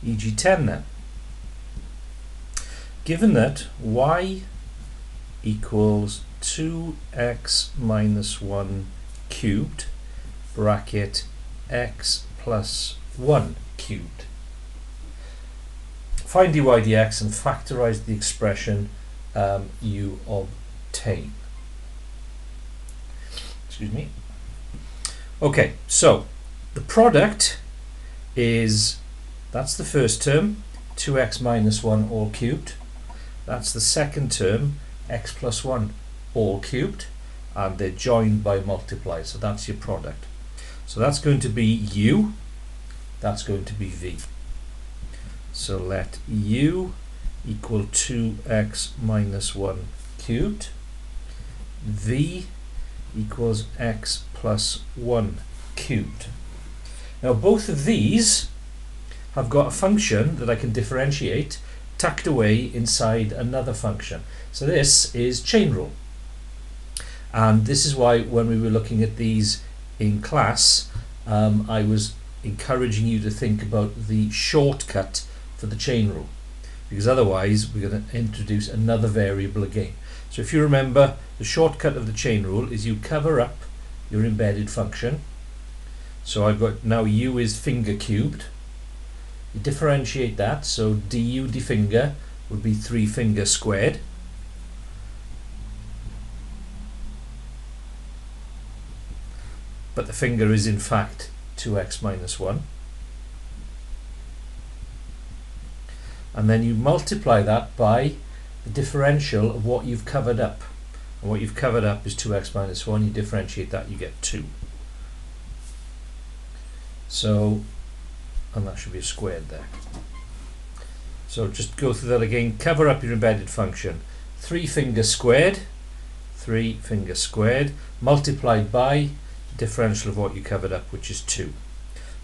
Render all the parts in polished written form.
Eg10 then. Given that y equals 2x minus 1 cubed bracket x plus 1 cubed, find dy dx and factorize the expression you obtain. Excuse me. Okay, so the product is, that's the first term, 2x minus 1 all cubed. That's the second term, x plus 1 all cubed, and they're joined by multiply, so that's your product. So that's going to be u, that's going to be v. So let u equal 2x minus 1 cubed, v equals x plus 1 cubed. Now both of these have got a function that I can differentiate tucked away inside another function. So this is chain rule, and this is why when we were looking at these in class, I was encouraging you to think about the shortcut for the chain rule, because otherwise we're going to introduce another variable again. So if you remember, the shortcut of the chain rule is you cover up your embedded function. So I've got now u is finger cubed. You differentiate that, so du d finger would be 3 finger squared. But the finger is in fact 2x minus 1. And then you multiply that by the differential of what you've covered up. And what you've covered up is 2x minus 1. You differentiate that, you get 2. So, and that should be a squared there. So just go through that again. Cover up your embedded function. 3 finger squared, 3 finger squared, multiplied by the differential of what you covered up, which is 2.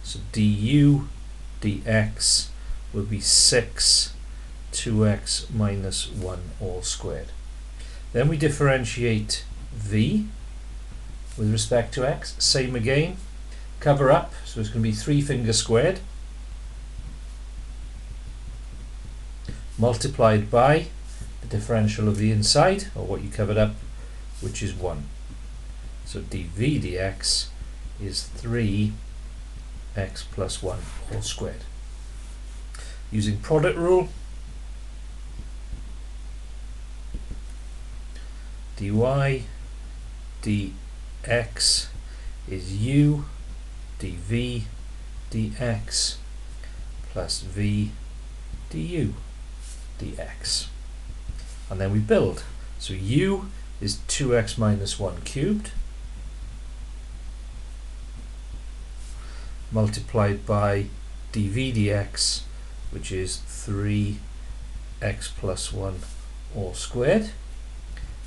So du dx will be 6 2x minus 1 all squared. Then we differentiate v with respect to x. Same again. Cover up, so it's going to be 3 finger squared multiplied by the differential of the inside, or what you covered up, which is 1. So dv dx is 3x plus 1 all squared. Using product rule, dy dx is u dv dx plus v du dx. And then we build. So u is 2x minus 1 cubed multiplied by dv dx, which is 3x plus 1 all squared,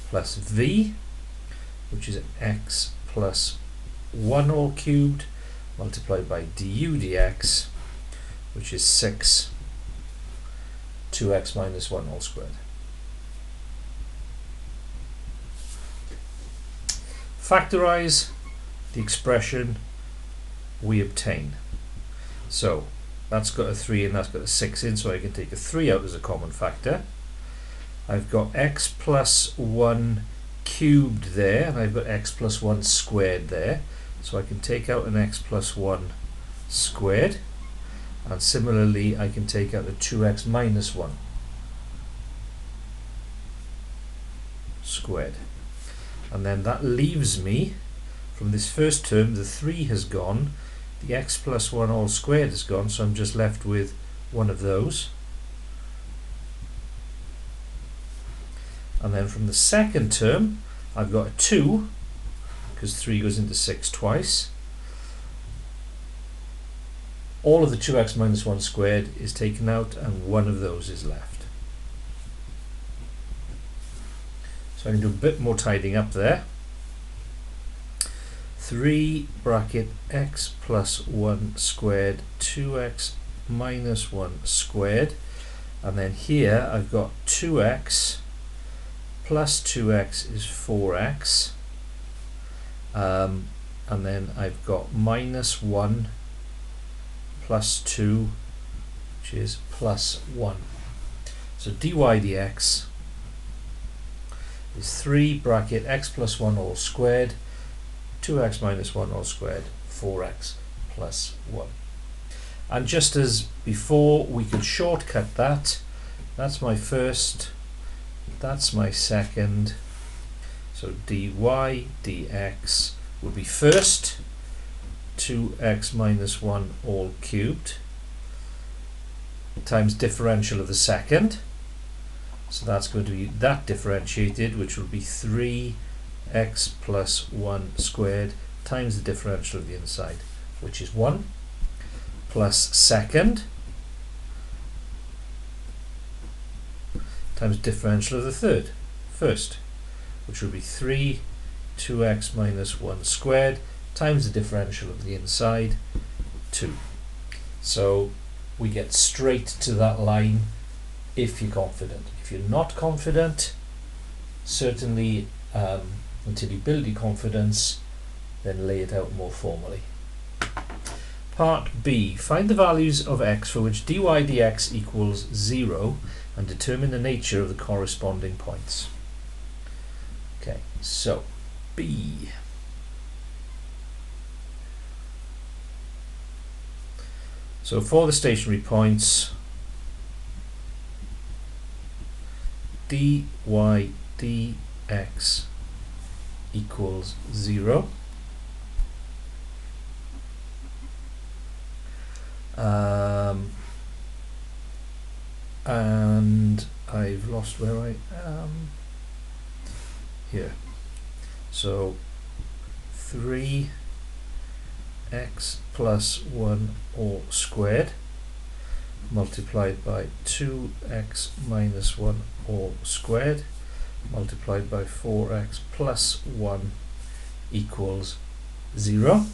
plus v, which is x plus 1 all cubed multiplied by du dx, which is 6 2x minus 1 all squared. Factorize the expression we obtain. So that's got a 3 and that's got a 6 in, so I can take a 3 out as a common factor. I've got x plus 1 cubed there, and I've got x plus 1 squared there, so I can take out an x plus 1 squared, and similarly I can take out a 2x minus 1 squared. And then that leaves me, from this first term, the 3 has gone, the x plus 1 all squared has gone, so I'm just left with one of those. And then from the second term, I've got a 2, because 3 goes into 6 twice. All of the 2x minus 1 squared is taken out, and one of those is left. So I can do a bit more tidying up there. 3 bracket x plus 1 squared, 2x minus 1 squared, and then here I've got 2x plus 2x is 4x, and then I've got minus 1 plus 2 which is plus 1. So dy dx is 3 bracket x plus 1 all squared, 2x minus 1 all squared, 4x plus 1. And just as before, we can shortcut that. That's my first, that's my second. So dy dx would be first 2x minus 1 all cubed times differential of the second. So that's going to be that differentiated, which will be 3x plus 1 squared times the differential of the inside, which is 1, plus second times differential of the first, which will be 3 2x minus 1 squared times the differential of the inside, 2. So we get straight to that line if you're confident. If you're not confident, certainly until you build your confidence, then lay it out more formally. Part B. Find the values of x for which dy dx equals 0 and determine the nature of the corresponding points. Okay, so B. So for the stationary points, dy dx equals 0. And I've lost where I am here. So 3x plus 1 all squared multiplied by 2x minus 1 all squared multiplied by 4x plus 1 equals 0.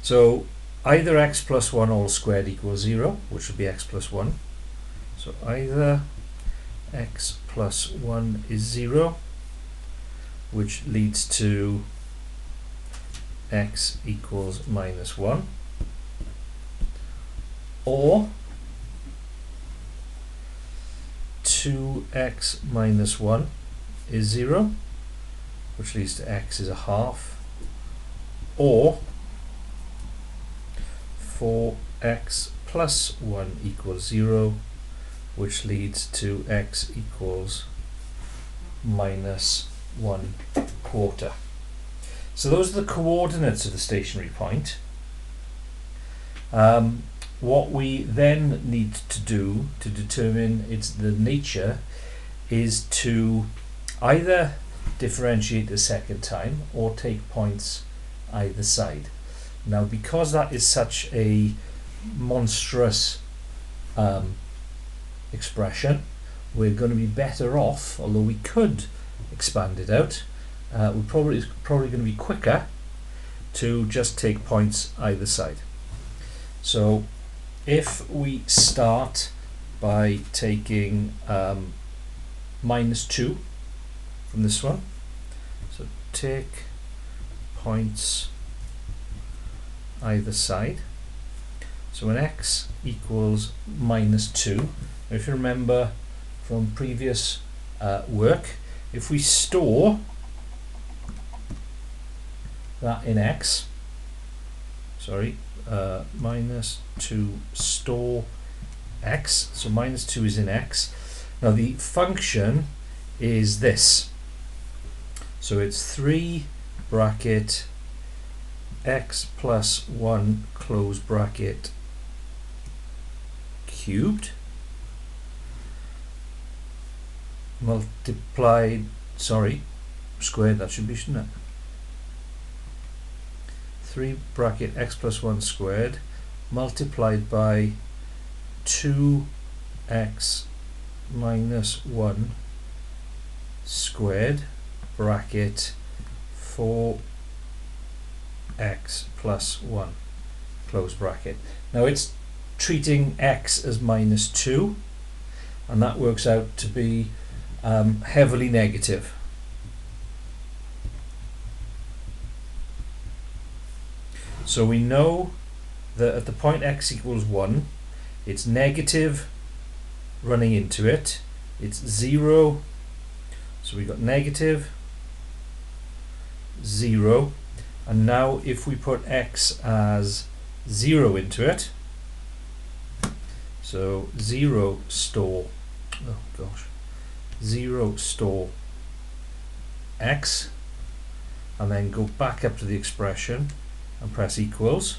So either x plus 1 all squared equals 0, which would be x plus 1. So either x plus 1 is 0, which leads to x equals minus 1, or 2x minus 1 is 0, which leads to x is a half, or 4x plus 1 equals 0, which leads to x equals minus 1/4. So those are the coordinates of the stationary point. What we then need to do to determine the nature is to either differentiate the second time or take points either side. Now, because that is such a monstrous expression, we're going to be better off, although we could expand it out, we're probably going to be quicker to just take points either side. So if we start by taking minus 2 from this one, so take points either side. So when x equals minus 2, if you remember from previous work, if we store that in x, minus 2 store x, so minus 2 is in x. Now the function is this, so it's 3 bracket x plus 1 close bracket cubed multiplied, squared, that should be, shouldn't it? 3 bracket x plus 1 squared multiplied by 2x minus 1 squared bracket 4x plus 1 close bracket. Now it's treating x as minus 2, and that works out to be heavily negative. So we know that at the point x equals 1, it's negative running into it, it's 0, so we got negative, 0, and now if we put x as 0 into it, so 0 store, oh gosh, 0 store x, and then go back up to the expression and press equals,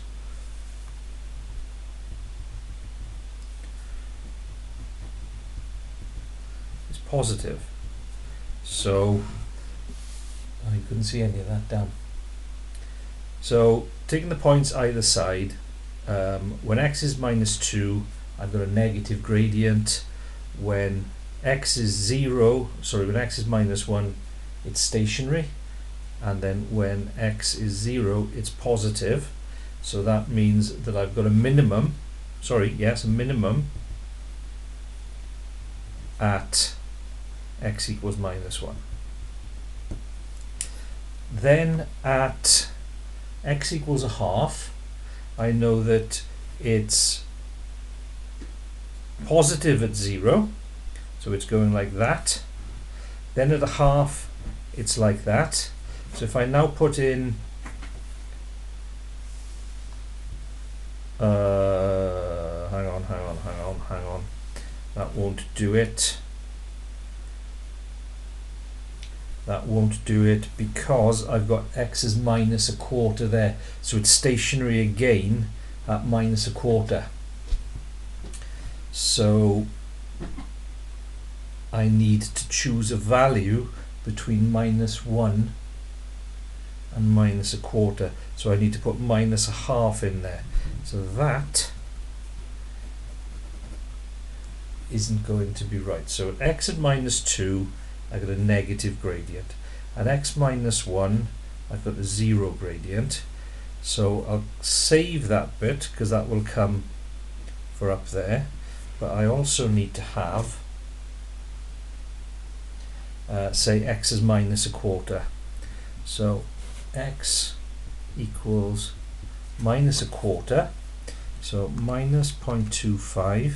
it's positive. So I couldn't see any of that down. So taking the points either side, when x is minus 2, I've got a negative gradient. When x is 0, sorry, when x is minus 1, it's stationary, and then when x is 0, it's positive. So that means that I've got a minimum, sorry, yes, a minimum at x equals minus 1. Then at x equals a half, I know that it's positive at 0, so it's going like that. Then at a half, it's like that. So if I now put in hang on, that won't do it. That won't do it because I've got x is minus a quarter there, so it's stationary again at minus a quarter. So I need to choose a value between minus 1 and minus a quarter, so I need to put minus a half in there. So that isn't going to be right. So at x at minus 2, I've got a negative gradient. At x minus 1, I've got a 0 gradient. So I'll save that bit because that will come for up there. But I also need to have, say, x is minus a quarter. So x equals minus a quarter. So minus 0.25,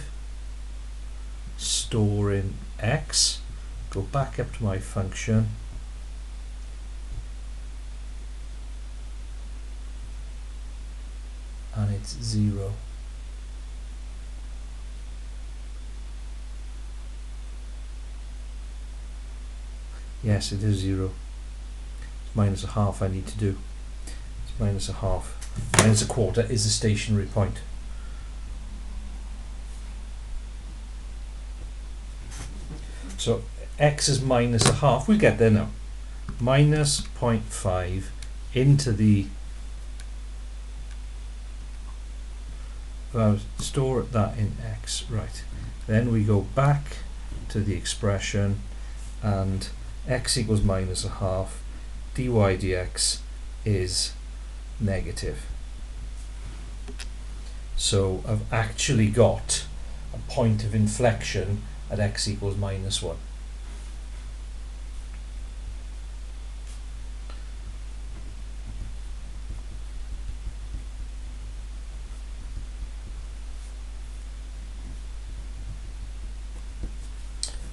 store in x. Go back up to my function, and it's 0. Yes, it is 0. It's minus a half I need to do. It's minus a half. Minus a quarter is a stationary point. So x is minus a half, we get there now. Minus 0.5 into the, store that in x, right. Then we go back to the expression, and x equals minus a half, dy dx is negative. So I've actually got a point of inflection at x equals minus 1.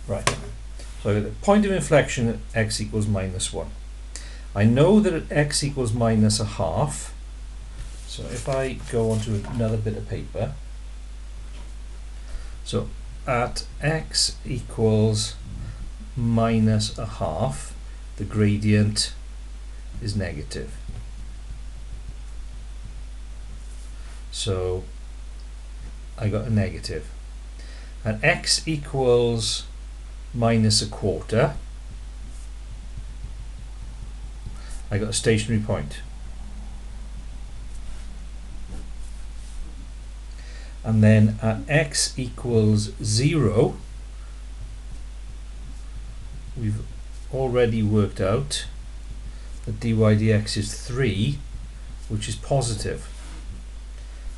Right, so the point of inflection at x equals minus 1. I know that at x equals minus a half, so if I go on to another bit of paper, so at x equals minus a half, the gradient is negative. So I got a negative. At x equals minus a quarter, I got a stationary point. And then at x equals 0, we've already worked out that dy dx is 3, which is positive.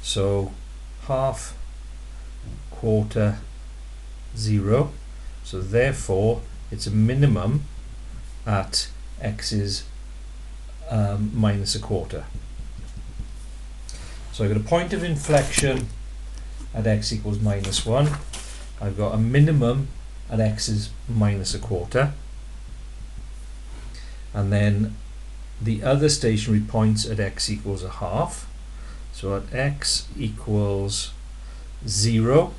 So half, quarter, 0. So therefore it's a minimum at x is minus a quarter. So I've got a point of inflection at x equals minus 1. I've got a minimum at x is minus a quarter. And then the other stationary points at x equals a half. So at x equals 0,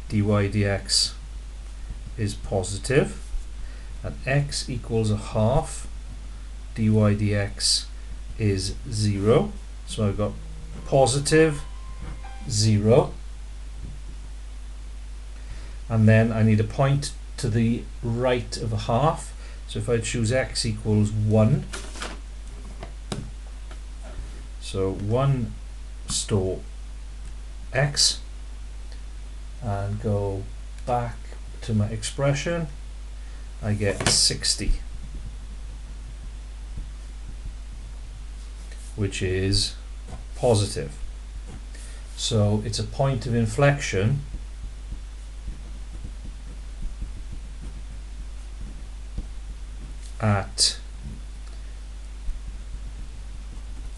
dy dx is positive. At x equals a half, dy dx is 0. So I've got positive 0. And then I need a point to the right of a half. So if I choose x equals 1, so 1 store x, and go back to my expression, I get 60, which is positive. So it's a point of inflection at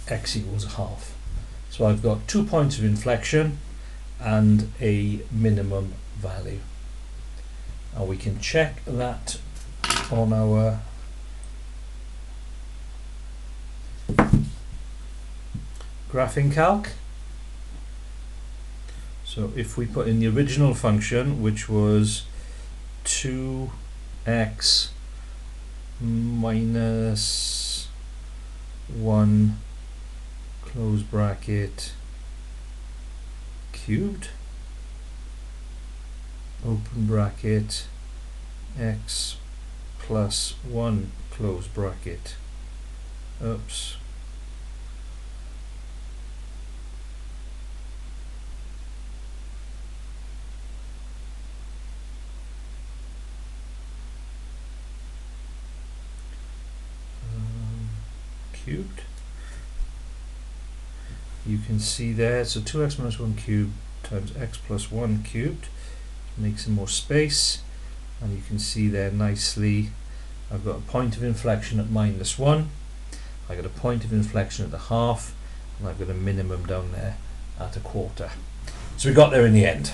x equals a half. So I've got 2 points of inflection and a minimum value. And we can check that on our graphing calc. So if we put in the original function, which was 2x minus 1 close bracket cubed, open bracket, x plus 1 close bracket, oops, cubed. You can see there, so 2x minus 1 cubed times x plus 1 cubed makes some more space, and you can see there nicely I've got a point of inflection at minus 1, I've got a point of inflection at the half, and I've got a minimum down there at a quarter. So we got there in the end.